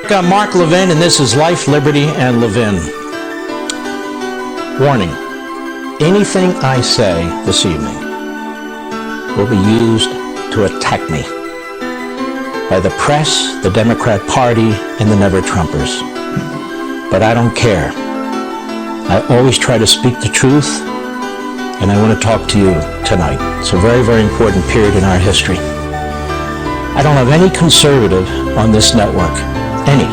I'm Mark Levin, and this is Life, Liberty, and Levin. Warning, anything I say this evening will be used to attack me by the press, the Democrat Party, and the Never-Trumpers. But I don't care. I always try to speak the truth, and I want to talk to you tonight. It's a very, very important period in our history. I don't have any conservative on this network, any,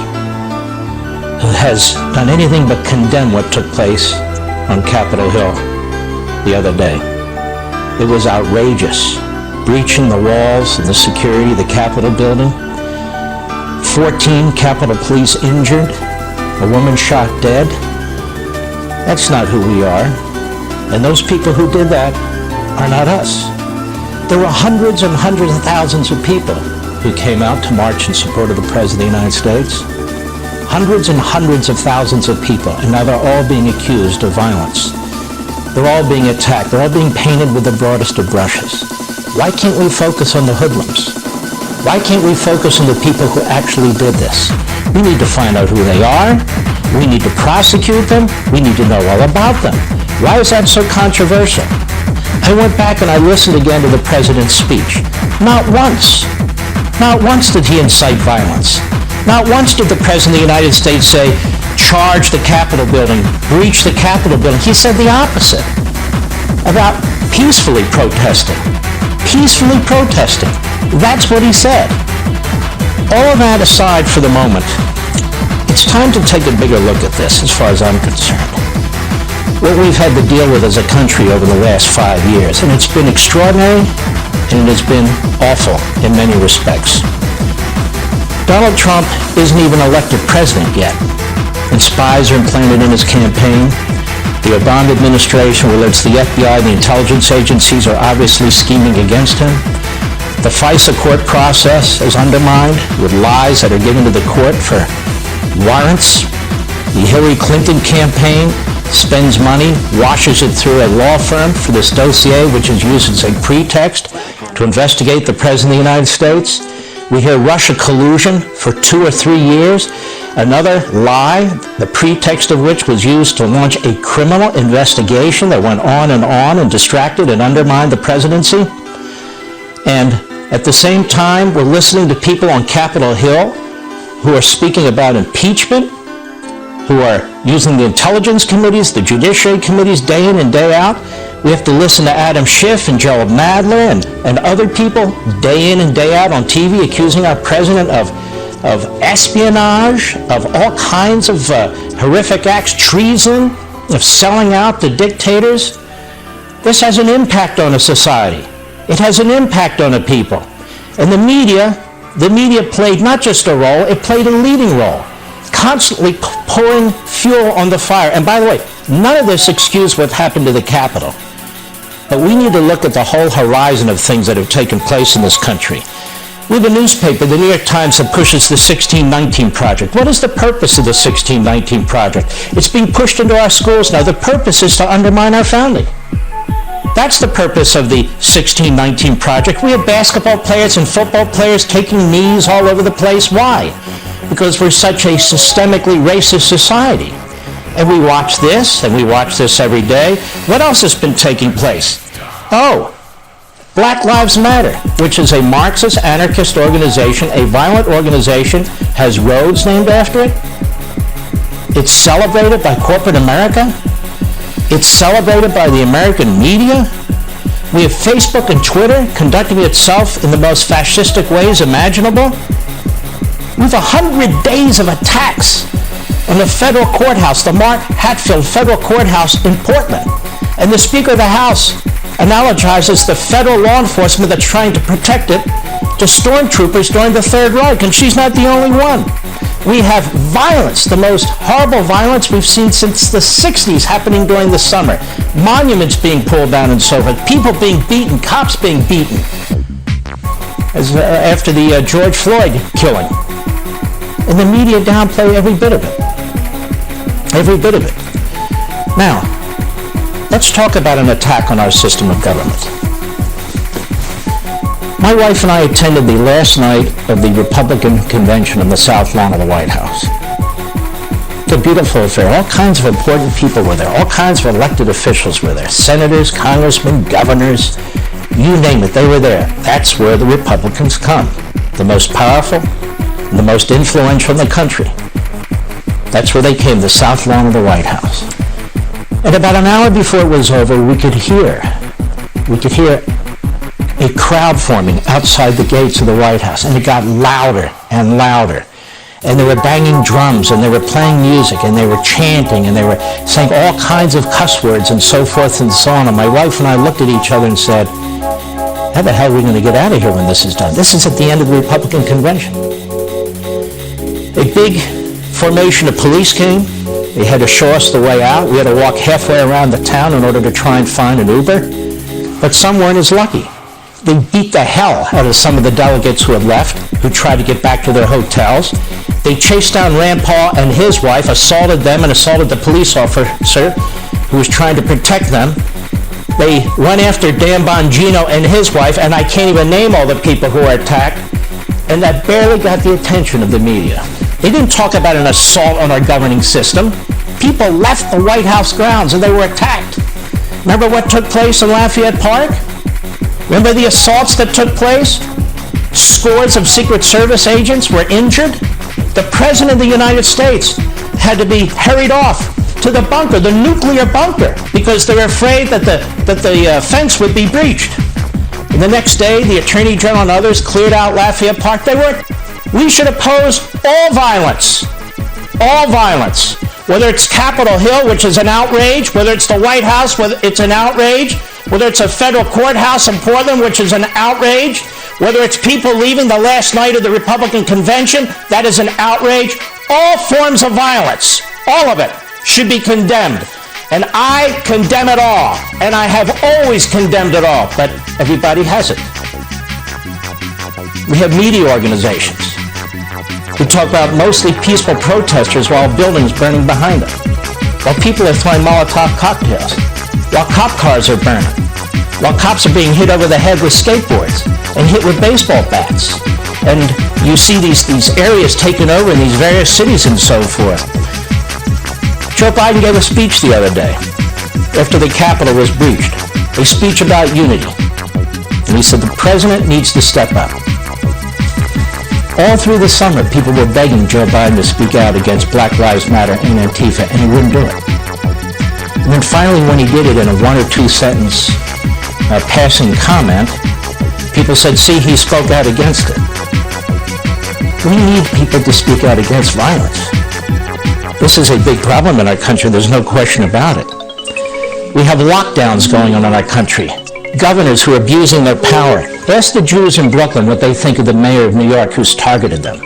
who has done anything but condemn what took place on Capitol Hill the other day. It was outrageous, breaching the walls and the security of the Capitol building, 14 Capitol Police injured, a woman shot dead. That's not who we are, and those people who did that are not us. There were hundreds and hundreds of thousands of people who came out to march in support of the President of the United States. Hundreds and hundreds of thousands of people, and now they're all being accused of violence. They're all being attacked. They're all being painted with the broadest of brushes. Why can't we focus on the hoodlums? Why can't we focus on the people who actually did this? We need to find out who they are. We need to prosecute them. We need to know all about them. Why is that so controversial? I went back and I listened again to the President's speech. Not once did he incite violence. Not once did the President of the United States say, charge the Capitol building, breach the Capitol building. He said the opposite about peacefully protesting. Peacefully protesting. That's what he said. All of that aside for the moment, it's time to take a bigger look at this as far as I'm concerned. What we've had to deal with as a country over the last 5 years, and it's been extraordinary, and it has been awful in many respects. Donald Trump isn't even elected president yet, and spies are implanted in his campaign. The Obama administration, whether it's the FBI, the intelligence agencies, are obviously scheming against him. The FISA court process is undermined with lies that are given to the court for warrants. The Hillary Clinton campaign spends money, washes it through a law firm for this dossier, which is used as a pretext to investigate the President of the United States. We hear Russia collusion for 2 or 3 years. Another lie, the pretext of which was used to launch a criminal investigation that went on and distracted and undermined the presidency. And at the same time, we're listening to people on Capitol Hill who are speaking about impeachment, who are using the intelligence committees, the judiciary committees day in and day out. We have to listen to Adam Schiff and Gerald Nadler and other people day in and day out on TV accusing our president of espionage, of all kinds of horrific acts, treason, of selling out the dictators. This has an impact on a society. It has an impact on a people. And the media played not just a role, it played a leading role, constantly pouring fuel on the fire. And by the way, none of this excused what happened to the Capitol. But we need to look at the whole horizon of things that have taken place in this country. We have a newspaper, the New York Times, that pushes the 1619 Project. What is the purpose of the 1619 Project? It's being pushed into our schools now. The purpose is to undermine our founding. That's the purpose of the 1619 Project. We have basketball players and football players taking knees all over the place. Why? Because we're such a systemically racist society. And we watch this, and we watch this every day. What else has been taking place? Oh, Black Lives Matter, which is a Marxist anarchist organization, a violent organization, has roads named after it. It's celebrated by corporate America. It's celebrated by the American media. We have Facebook and Twitter conducting itself in the most fascistic ways imaginable. We have 100 days of attacks on the federal courthouse, the Mark Hatfield federal courthouse in Portland. And the Speaker of the House analogizes the federal law enforcement that's trying to protect it to stormtroopers during the Third Reich, and she's not the only one. We have violence, the most horrible violence we've seen since the 60s happening during the summer. Monuments being pulled down and so forth, people being beaten, cops being beaten after the George Floyd killing. And the media downplay every bit of it. Every bit of it. Now, let's talk about an attack on our system of government. My wife and I attended the last night of the Republican convention on the South Lawn of the White House. It's a beautiful affair. All kinds of important people were there. All kinds of elected officials were there. Senators, congressmen, governors, you name it, they were there. That's where the Republicans come. The most powerful and the most influential in the country. That's where they came, the South Lawn of the White House. And about an hour before it was over, we could hear a crowd forming outside the gates of the White House, and it got louder and louder. And they were banging drums, and they were playing music, and they were chanting, and they were saying all kinds of cuss words and so forth and so on. And my wife and I looked at each other and said, how the hell are we going to get out of here when this is done? This is at the end of the Republican convention. A big formation of police came. They had to show us the way out. We had to walk halfway around the town in order to try and find an Uber. But some weren't as lucky. They beat the hell out of some of the delegates who had left, who tried to get back to their hotels. They chased down Rand Paul and his wife, assaulted them and assaulted the police officer who was trying to protect them. They went after Dan Bongino and his wife, and I can't even name all the people who were attacked, and that barely got the attention of the media. They didn't talk about an assault on our governing system. People left the White House grounds and they were attacked. Remember what took place in Lafayette Park? Remember the assaults that took place? Scores of Secret Service agents were injured. The President of the United States had to be hurried off to the bunker, the nuclear bunker, because they were afraid that the fence would be breached. And the next day, the Attorney General and others cleared out Lafayette Park. We should oppose all violence, whether it's Capitol Hill, which is an outrage, whether it's the White House, whether it's an outrage, whether it's a federal courthouse in Portland, which is an outrage, whether it's people leaving the last night of the Republican convention, that is an outrage. All forms of violence, all of it, should be condemned. And I condemn it all, and I have always condemned it all, but everybody hasn't. We have media organizations who talk about mostly peaceful protesters while buildings burning behind them, while people are throwing Molotov cocktails, while cop cars are burning, while cops are being hit over the head with skateboards and hit with baseball bats. And you see these areas taken over in these various cities and so forth. Joe Biden gave a speech the other day after the Capitol was breached, a speech about unity. And he said the president needs to step up. All through the summer, people were begging Joe Biden to speak out against Black Lives Matter and Antifa, and he wouldn't do it. And then finally, when he did it in a 1 or 2 sentence passing comment, people said, see, he spoke out against it. We need people to speak out against violence. This is a big problem in our country. There's no question about it. We have lockdowns going on in our country. Governors who are abusing their power. Ask the Jews in Brooklyn what they think of the mayor of New York who's targeted them.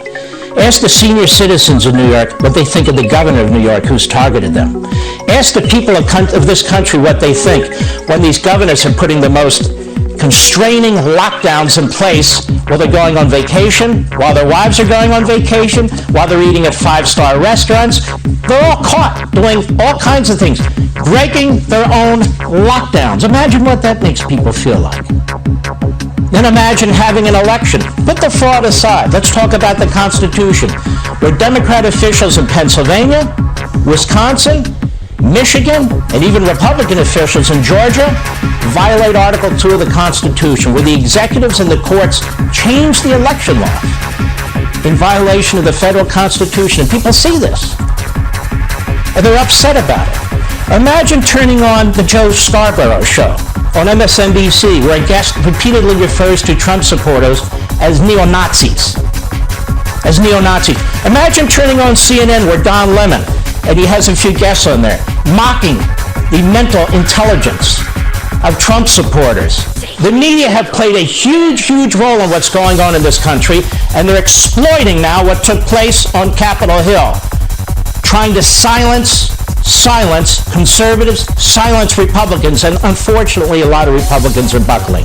Ask the senior citizens of New York what they think of the governor of New York who's targeted them. Ask the people of this country what they think when these governors are putting the most constraining lockdowns in place while they're going on vacation, while their wives are going on vacation, while they're eating at 5-star restaurants. They're all caught doing all kinds of things, breaking their own lockdowns. Imagine what that makes people feel like. Then imagine having an election. Put the fraud aside. Let's talk about the Constitution, where Democrat officials in Pennsylvania, Wisconsin, Michigan, and even Republican officials in Georgia violate Article 2 of the Constitution, where the executives and the courts change the election law in violation of the federal Constitution. And people see this, and they're upset about it. Imagine turning on the Joe Scarborough show on MSNBC, where a guest repeatedly refers to Trump supporters as neo-Nazis. Imagine turning on CNN, where Don Lemon, and he has a few guests on there, mocking the mental intelligence of Trump supporters. The media have played a huge role in what's going on in this country, and they're exploiting now what took place on Capitol Hill, trying to silence conservatives, silence Republicans, and unfortunately a lot of Republicans are buckling.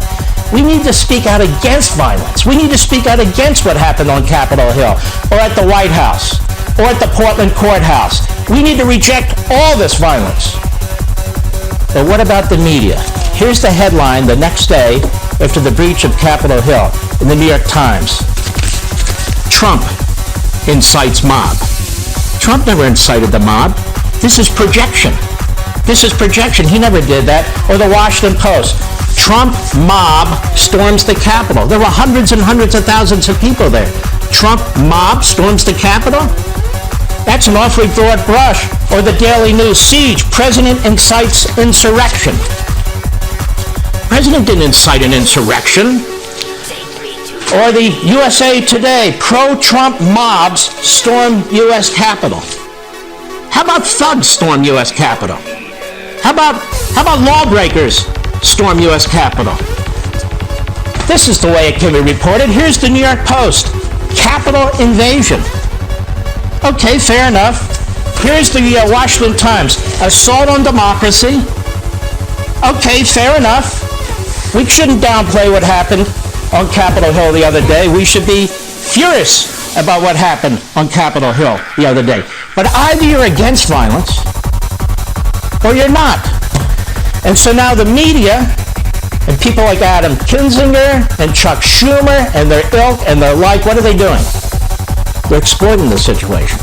We need to speak out against violence. We need to speak out against what happened on Capitol Hill, or at the White House, or at the Portland courthouse. We need to reject all this violence. But what about the media? Here's the headline the next day after the breach of Capitol Hill in the New York Times. Trump incites mob. Trump never incited the mob. This is projection. This is projection. He never did that. Or the Washington Post. Trump mob storms the Capitol. There were hundreds and hundreds of thousands of people there. Trump mob storms the Capitol? That's an awfully broad brush. Or the Daily News, siege, president incites insurrection. President didn't incite an insurrection. Or the USA Today, pro-Trump mobs storm U.S. Capitol. How about thugs storm U.S. Capitol? How about lawbreakers storm U.S. Capitol? This is the way it can be reported. Here's the New York Post. Capitol invasion. Okay, fair enough. Here's the Washington Times. Assault on democracy. Okay, fair enough. We shouldn't downplay what happened on Capitol Hill the other day. We should be furious about what happened on Capitol Hill the other day. But either you're against violence or you're not. And so now the media and people like Adam Kinzinger and Chuck Schumer and their ilk and their like, what are they doing? They're exploiting the situation.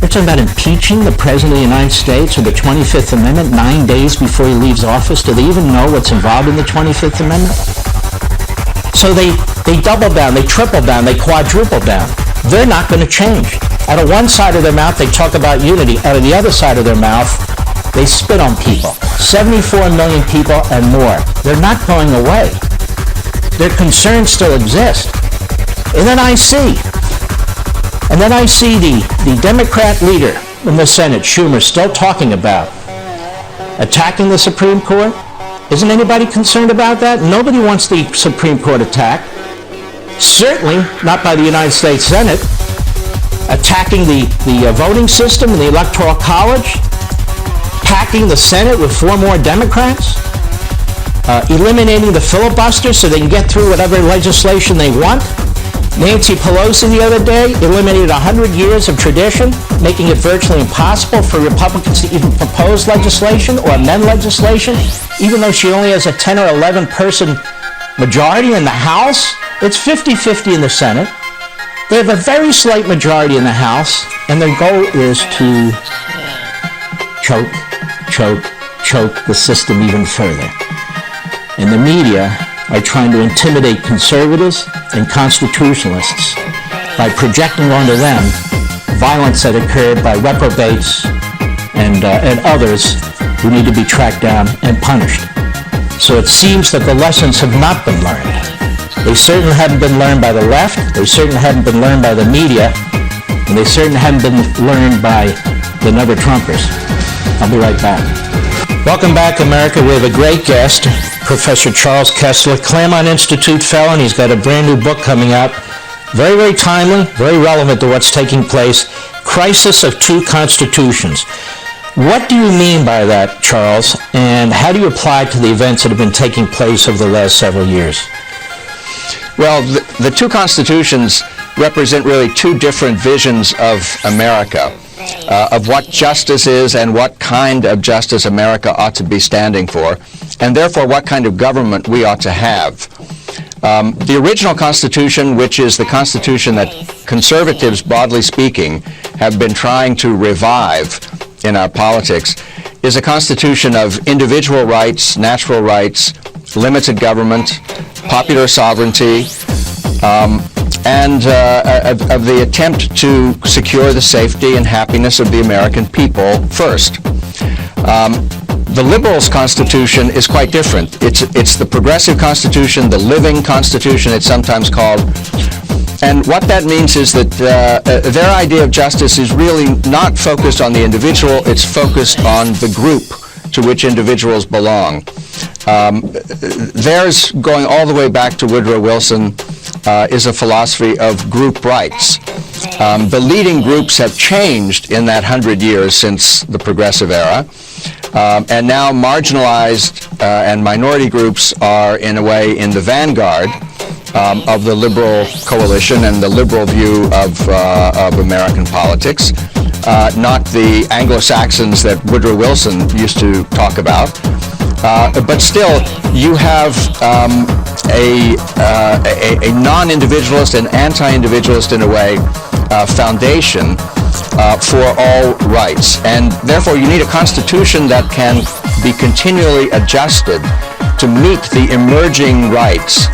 They're talking about impeaching the President of the United States or the 25th Amendment 9 days before he leaves office. Do they even know what's involved in the 25th Amendment? So they double down, they triple down, they quadruple down. They're not going to change. Out of one side of their mouth, they talk about unity. Out of the other side of their mouth, they spit on people. 74 million people and more. They're not going away. Their concerns still exist. And then I see the Democrat leader in the Senate, Schumer, still talking about attacking the Supreme Court. Isn't anybody concerned about that? Nobody wants the Supreme Court attacked. Certainly not by the United States Senate. Attacking the voting system and the Electoral College. Packing the Senate with 4 more Democrats. Eliminating the filibuster so they can get through whatever legislation they want. Nancy Pelosi the other day eliminated 100 years of tradition, making it virtually impossible for Republicans to even propose legislation or amend legislation, even though she only has a 10 or 11 person majority in the House. It's 50-50 in the Senate. They have a very slight majority in the House, and their goal is to choke the system even further. And the media are trying to intimidate conservatives and constitutionalists by projecting onto them violence that occurred by reprobates and others who need to be tracked down and punished. So it seems that the lessons have not been learned. They certainly haven't been learned by the left, they certainly haven't been learned by the media, and they certainly haven't been learned by the never-Trumpers. I'll be right back. Welcome back, America. We have a great guest, Professor Charles Kessler, Claremont Institute fellow, and he's got a brand new book coming out. Very, very timely, very relevant to what's taking place. Crisis of Two Constitutions. What do you mean by that, Charles, and how do you apply it to the events that have been taking place over the last several years? Well, the two constitutions represent really two different visions of America. Of what justice is and what kind of justice America ought to be standing for, and therefore what kind of government we ought to have. The original Constitution, which is the Constitution that conservatives, broadly speaking, have been trying to revive in our politics, is a Constitution of individual rights, natural rights, limited government, popular sovereignty, and of the attempt to secure the safety and happiness of the American people first. The liberals' constitution is quite different. It's the progressive constitution, the living constitution it's sometimes called. And what that means is that their idea of justice is really not focused on the individual, it's focused on the group to which individuals belong. Theirs, going all the way back to Woodrow Wilson, is a philosophy of group rights. The leading groups have changed in that 100 years since the progressive era, and now marginalized and minority groups are, in a way, in the vanguard of the liberal coalition and the liberal view of American politics, not the Anglo-Saxons that Woodrow Wilson used to talk about. But still, you have a non-individualist and anti-individualist, in a way, foundation for all rights. And therefore, you need a constitution that can be continually adjusted to meet the emerging rights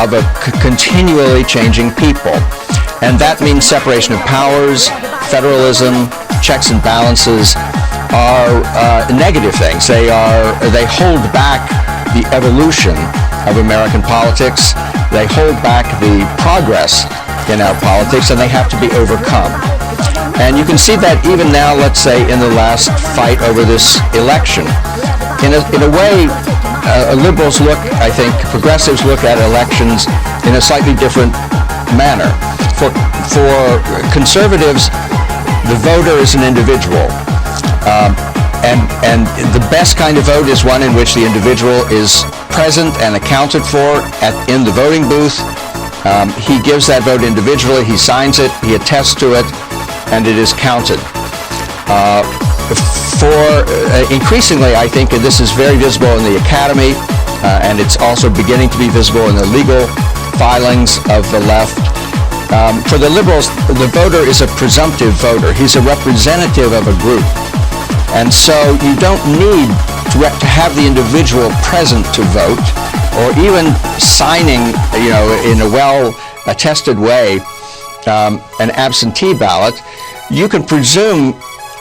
of a continually changing people. And that means separation of powers, federalism, checks and balances are negative things. They hold back the evolution of American politics. They hold back the progress in our politics, and they have to be overcome. And you can see that even now, let's say, in the last fight over this election. In a way, liberals look, I think, progressives look at elections in a slightly different manner. For conservatives, the voter is an individual. And the best kind of vote is one in which the individual is present and accounted for in the voting booth. He gives that vote individually, he signs it, he attests to it, and it is counted. Increasingly, I think, and this is very visible in the academy, and it's also beginning to be visible in the legal filings of the left. For the liberals, the voter is a presumptive voter. He's a representative of a group. And so you don't need to have the individual present to vote, or even signing, in a well-attested way, an absentee ballot. You can presume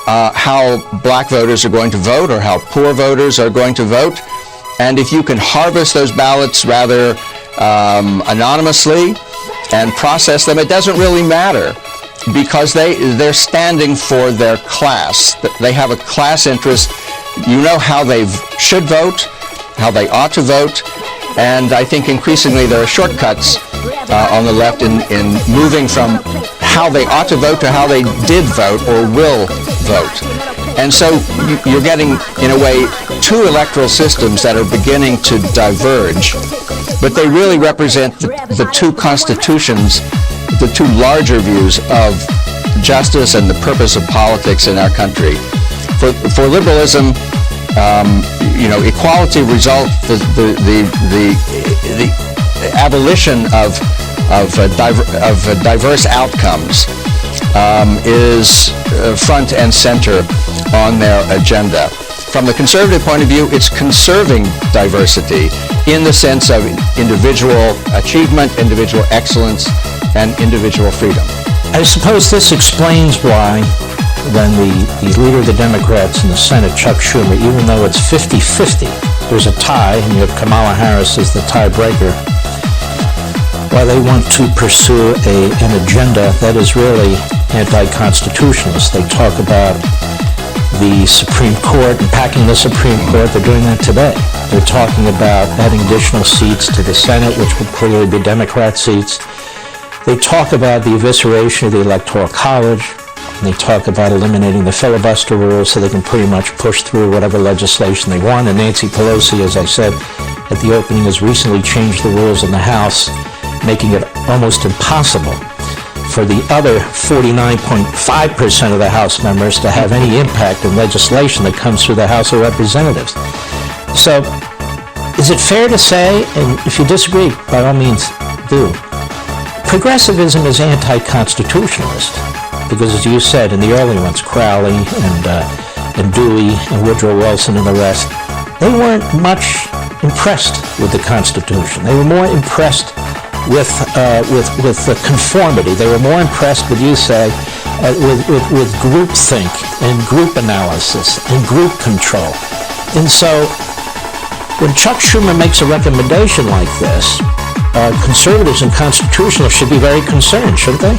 how black voters are going to vote or how poor voters are going to vote. And if you can harvest those ballots rather anonymously and process them, it doesn't really matter, because they're standing for their class. They have a class interest. You know how they should vote, how they ought to vote, and I think increasingly there are shortcuts on the left in moving from how they ought to vote to how they did vote or will vote. And so you're getting, in a way, two electoral systems that are beginning to diverge, but they really represent the two constitutions, the two larger views of justice and the purpose of politics in our country. For liberalism, equality results, the abolition of diverse outcomes is front and center on their agenda. From the conservative point of view, it's conserving diversity in the sense of individual achievement, individual excellence, and individual freedom. I suppose this explains why, when the leader of the Democrats in the Senate, Chuck Schumer, even though it's 50-50, there's a tie, and you have Kamala Harris as the tiebreaker, why they want to pursue an agenda that is really anti-constitutionalist. They talk about the Supreme Court and packing the Supreme Court. They're doing that today. They're talking about adding additional seats to the Senate, which would clearly be Democrat seats. They talk about the evisceration of the Electoral College. And they talk about eliminating the filibuster rules so they can pretty much push through whatever legislation they want. And Nancy Pelosi, as I said at the opening, has recently changed the rules in the House, making it almost impossible for the other 49.5% of the House members to have any impact on legislation that comes through the House of Representatives. So, is it fair to say, and if you disagree, by all means do, progressivism is anti-constitutionalist? Because, as you said, in the early ones, Crowley and Dewey and Woodrow Wilson and the rest, they weren't much impressed with the Constitution. They were more impressed with the conformity. They were more impressed, would you say, with groupthink and group analysis and group control. And so, when Chuck Schumer makes a recommendation like this, conservatives and constitutionalists should be very concerned, shouldn't they?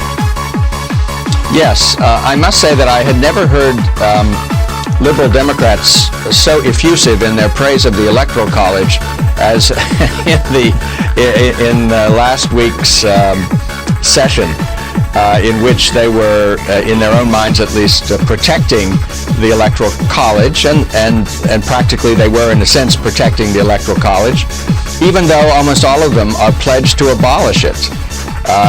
Yes, I must say that I had never heard liberal Democrats so effusive in their praise of the Electoral College as in last week's session, in which they were, in their own minds at least, protecting the Electoral College, and practically they were, in a sense, protecting the Electoral College, even though almost all of them are pledged to abolish it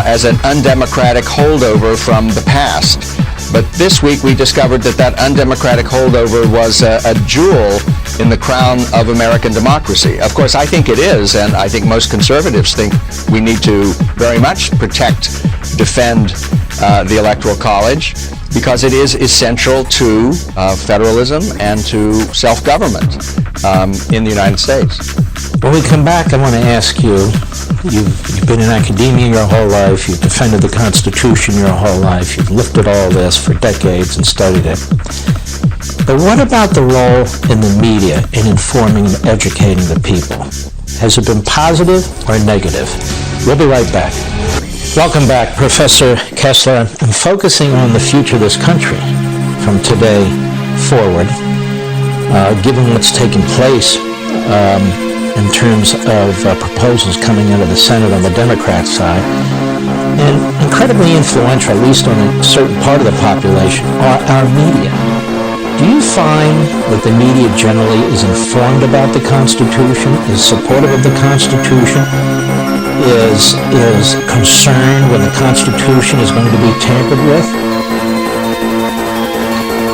as an undemocratic holdover from the past. But this week we discovered that undemocratic holdover was a jewel in the crown of American democracy. Of course, I think it is, and I think most conservatives think we need to very much protect, defend the Electoral College, because it is essential to federalism and to self-government in the United States. When we come back, I want to ask you, you've been in academia your whole life, you've defended the Constitution your whole life, you've looked at all this for decades and studied it. But what about the role in the media in informing and educating the people? Has it been positive or negative? We'll be right back. Welcome back, Professor Kessler. I'm focusing on the future of this country from today forward, given what's taken place in terms of proposals coming out of the Senate on the Democrat side, and incredibly influential, at least on a certain part of the population, are our media. Do you find that the media generally is informed about the Constitution, is supportive of the Constitution, is concerned when the Constitution is going to be tampered with?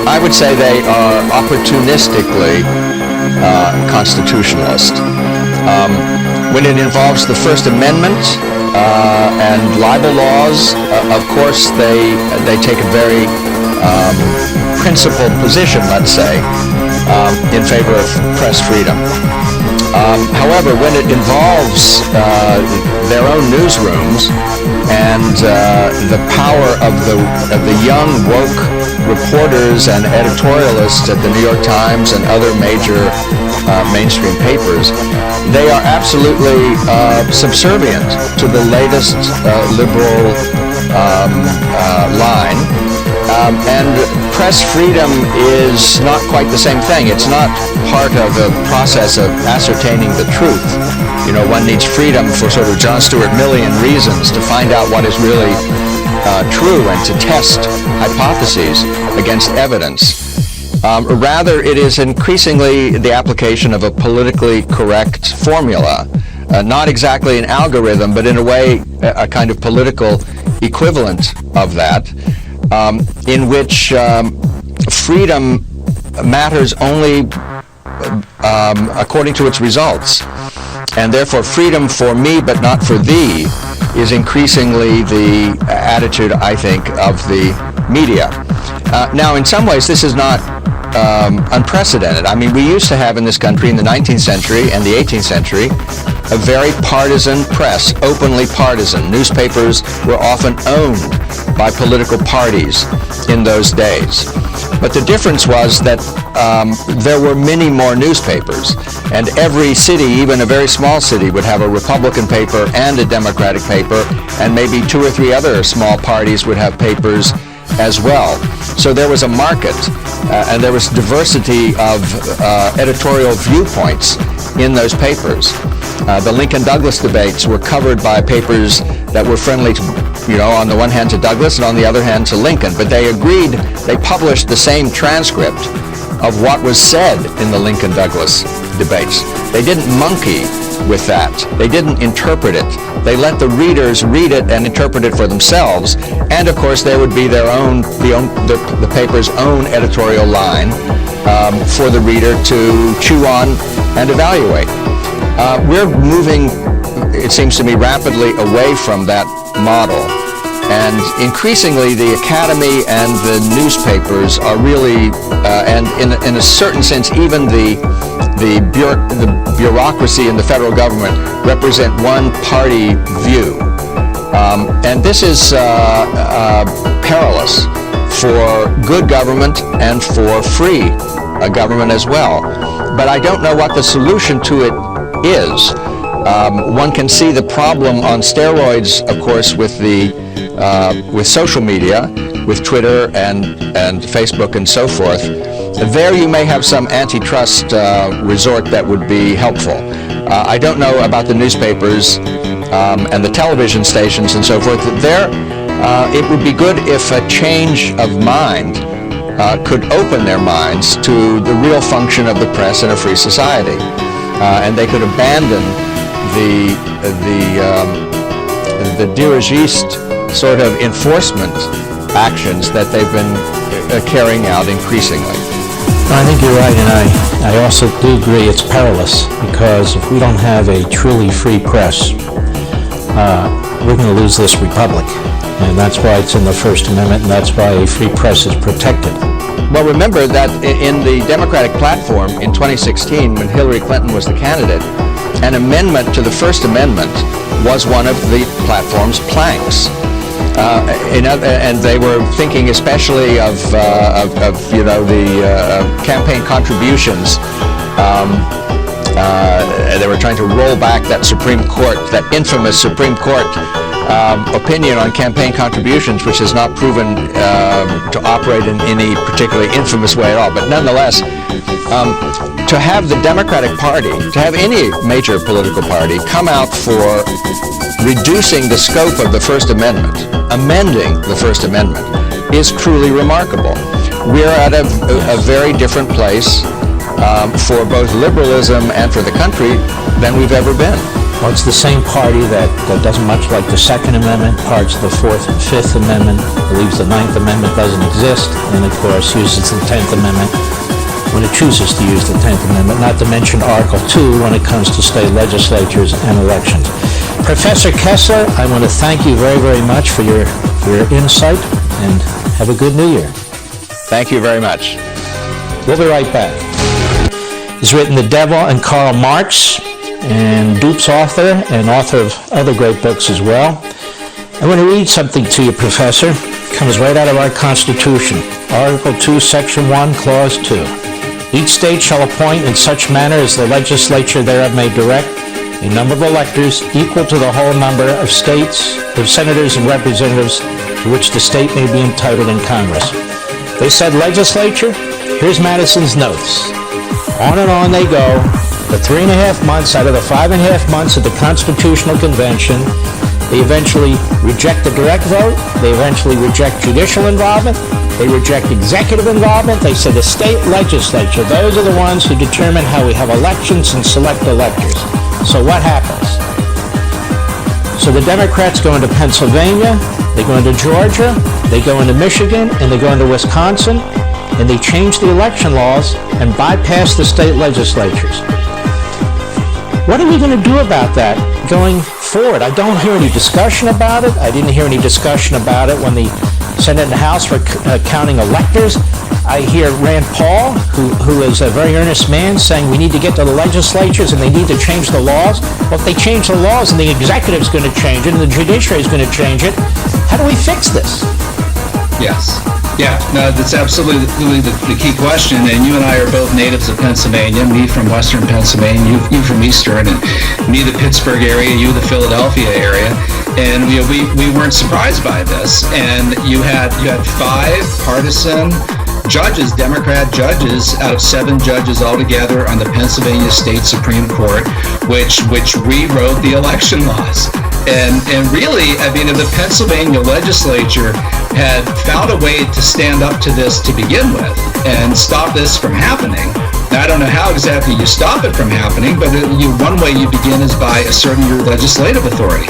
I would say they are opportunistically constitutionalist. When it involves the First Amendment and libel laws, of course they take a very principled position, let's say, in favor of press freedom. However, when it involves their own newsrooms and the power of the young woke reporters and editorialists at the New York Times and other major mainstream papers, they are absolutely subservient to the latest liberal line. And press freedom is not quite the same thing. It's not part of the process of ascertaining the truth. You know, one needs freedom for sort of John Stuart Millian reasons to find out what is really true and to test hypotheses against evidence. Rather, it is increasingly the application of a politically correct formula, not exactly an algorithm, but in a way a kind of political equivalent of that, in which freedom matters only according to its results. And therefore, freedom for me but not for thee is increasingly the attitude, I think, of the media. Now, in some ways, this is not unprecedented. I mean, we used to have in this country in the 19th century and the 18th century a very partisan press, openly partisan. Newspapers were often owned by political parties in those days. But the difference was that there were many more newspapers, and every city, even a very small city, would have a Republican paper and a Democratic paper, and maybe two or three other small parties would have papers as well. So there was a market, and there was diversity of editorial viewpoints in those papers. The Lincoln-Douglas debates were covered by papers that were friendly to, on the one hand to Douglas and on the other hand to Lincoln, but they agreed, they published the same transcript of what was said in the Lincoln-Douglas debates. They didn't monkey with that. They didn't interpret it. They let the readers read it and interpret it for themselves, and of course there would be their own, the paper's own editorial line for the reader to chew on and evaluate. We're moving, it seems to me, rapidly away from that model, and increasingly the academy and the newspapers are really, and in a certain sense, even the bureaucracy in the federal government represent one party view, and this is perilous for good government and for free government as well. But I don't know what the solution to it is. One can see the problem on steroids, of course, with social media, with Twitter and Facebook and so forth. There you may have some antitrust resort that would be helpful. I don't know about the newspapers and the television stations and so forth. There, it would be good if a change of mind could open their minds to the real function of the press in a free society, and they could abandon the dirigiste sort of enforcement actions that they've been carrying out increasingly. I think you're right, and I also do agree it's perilous, because if we don't have a truly free press, we're going to lose this republic. And that's why it's in the First Amendment, and that's why a free press is protected. Well, remember that in the Democratic platform in 2016, when Hillary Clinton was the candidate, an amendment to the First Amendment was one of the platform's planks. And they were thinking especially of the campaign contributions. They were trying to roll back that Supreme Court, that infamous Supreme Court opinion on campaign contributions, which has not proven to operate in any particularly infamous way at all. But nonetheless, to have the Democratic Party, to have any major political party come out for reducing the scope of the First Amendment, amending the First Amendment, is truly remarkable. We're at a very different place for both liberalism and for the country than we've ever been. Well, it's the same party that doesn't much like the Second Amendment, parts of the Fourth and Fifth Amendment, believes the Ninth Amendment doesn't exist, and of course uses the Tenth Amendment when it chooses to use the Tenth Amendment, not to mention Article 2 when it comes to state legislatures and elections. Professor Kessler, I want to thank you very, very much for your insight, and have a good New Year. Thank you very much. We'll be right back. He's written The Devil and Karl Marx, and Dupe's author, and author of other great books as well. I want to read something to you, Professor. It comes right out of our Constitution. Article 2, Section 1, Clause 2. Each state shall appoint in such manner as the legislature thereof may direct a number of electors equal to the whole number of states, of senators and representatives to which the state may be entitled in Congress. They said legislature. Here's Madison's notes. On and on they go. For 3.5 months out of the 5.5 months of the Constitutional Convention, they eventually reject the direct vote. They eventually reject judicial involvement. They reject executive involvement. They say the state legislature, those are the ones who determine how we have elections and select electors. So what happens? So the Democrats go into Pennsylvania, they go into Georgia, they go into Michigan, and they go into Wisconsin, and they change the election laws and bypass the state legislatures. What are we going to do about that going forward? I don't hear any discussion about it. I didn't hear any discussion about it when the Senate and House were counting electors. I hear Rand Paul, who is a very earnest man, saying we need to get to the legislatures and they need to change the laws. Well, if they change the laws and the executive's going to change it and the judiciary is going to change it, how do we fix this? Yes. Yeah, no, that's absolutely the key question. And you and I are both natives of Pennsylvania, me from Western Pennsylvania, you from Eastern, and me the Pittsburgh area, you the Philadelphia area. And we weren't surprised by this. And you had 5 partisan judges, Democrat judges, out of 7 judges altogether on the Pennsylvania State Supreme Court, which rewrote the election laws. And really, I mean, if the Pennsylvania legislature had found a way to stand up to this to begin with and stop this from happening, now, I don't know how exactly you stop it from happening, but one way you begin is by asserting your legislative authority.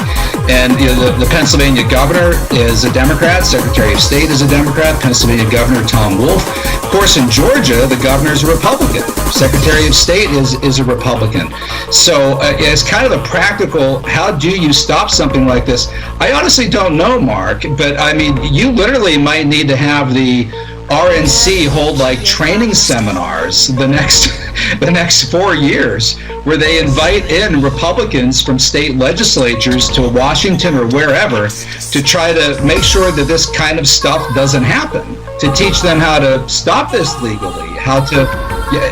And the Pennsylvania governor is a Democrat, Secretary of State is a Democrat, Pennsylvania Governor Tom Wolf. Of course, in Georgia, the governor is a Republican. Secretary of State is a Republican. So it's kind of a practical, how do you stop something like this? I honestly don't know, Mark, but I mean, you literally might need to have the RNC hold like training seminars the next 4 years where they invite in Republicans from state legislatures to Washington or wherever to try to make sure that this kind of stuff doesn't happen, to teach them how to stop this legally,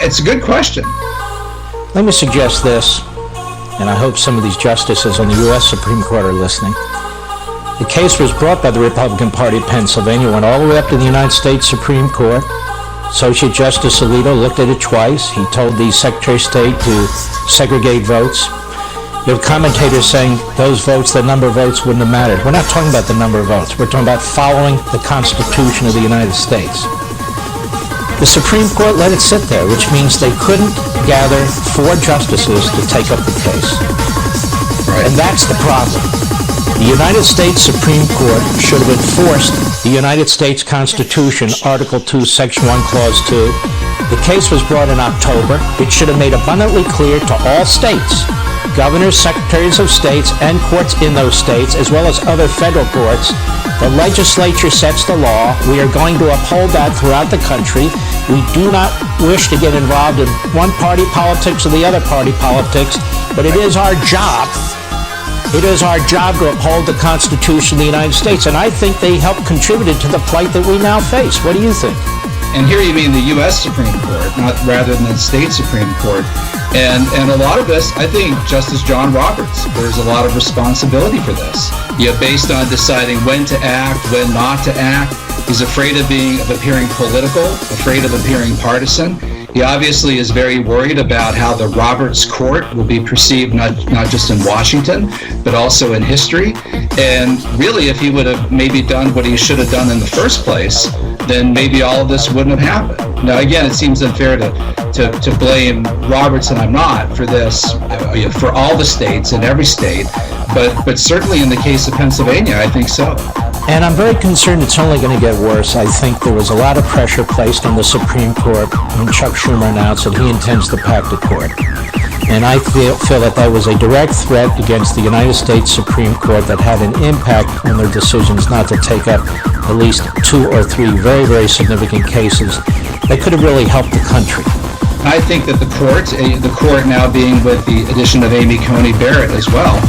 it's a good question. Let me suggest this, and I hope some of these justices on the U.S. Supreme Court are listening. The case was brought by the Republican Party of Pennsylvania, went all the way up to the United States Supreme Court. Associate Justice Alito looked at it twice. He told the Secretary of State to segregate votes. You have commentators saying those votes, the number of votes wouldn't have mattered. We're not talking about the number of votes. We're talking about following the Constitution of the United States. The Supreme Court let it sit there, which means they couldn't gather 4 justices to take up the case. Right. And that's the problem. The United States Supreme Court should have enforced the United States Constitution, Article 2, Section 1, Clause 2. The case was brought in October. It should have made abundantly clear to all states, governors, secretaries of states, and courts in those states, as well as other federal courts. The legislature sets the law. We are going to uphold that throughout the country. We do not wish to get involved in one party politics or the other party politics, but it is our job. It is our job to uphold the Constitution of the United States, and I think they helped contributed to the plight that we now face. What do you think? And here you mean the U.S. Supreme Court, not rather than the state Supreme Court. And a lot of this, I think Justice John Roberts bears a lot of responsibility for this. Based on deciding when to act, when not to act. He's afraid of appearing political, afraid of appearing partisan. He obviously is very worried about how the Roberts Court will be perceived not just in Washington, but also in history. And really, if he would have maybe done what he should have done in the first place, then maybe all of this wouldn't have happened. Now, again, it seems unfair to blame Roberts, and I'm not, for this, for all the states and every state, but certainly in the case of Pennsylvania, I think so. And I'm very concerned it's only going to get worse. I think there was a lot of pressure placed on the Supreme Court when Chuck Schumer announced that he intends to pack the court. And I feel that that was a direct threat against the United States Supreme Court that had an impact on their decisions not to take up at least 2 or 3 very, very significant cases that could have really helped the country. I think that the court now being with the addition of Amy Coney Barrett as well,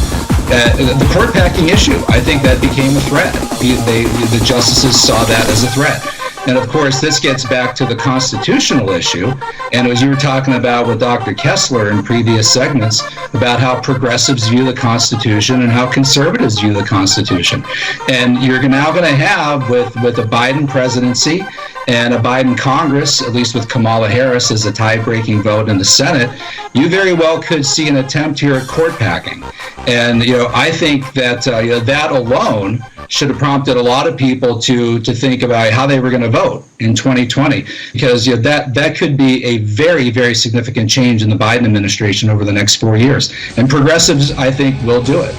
the court packing issue, I think that became a threat. The justices saw that as a threat. And of course, this gets back to the constitutional issue. And as you were talking about with Dr. Kessler in previous segments, about how progressives view the Constitution and how conservatives view the Constitution. And you're now going to have, with a Biden presidency and a Biden Congress, at least with Kamala Harris as a tie-breaking vote in the Senate, you very well could see an attempt here at court packing. And I think that that alone should have prompted a lot of people to think about how they were going to vote in 2020, because that could be a very, very significant change in the Biden administration over the next 4 years. And progressives, I think, will do it.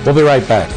We'll be right back.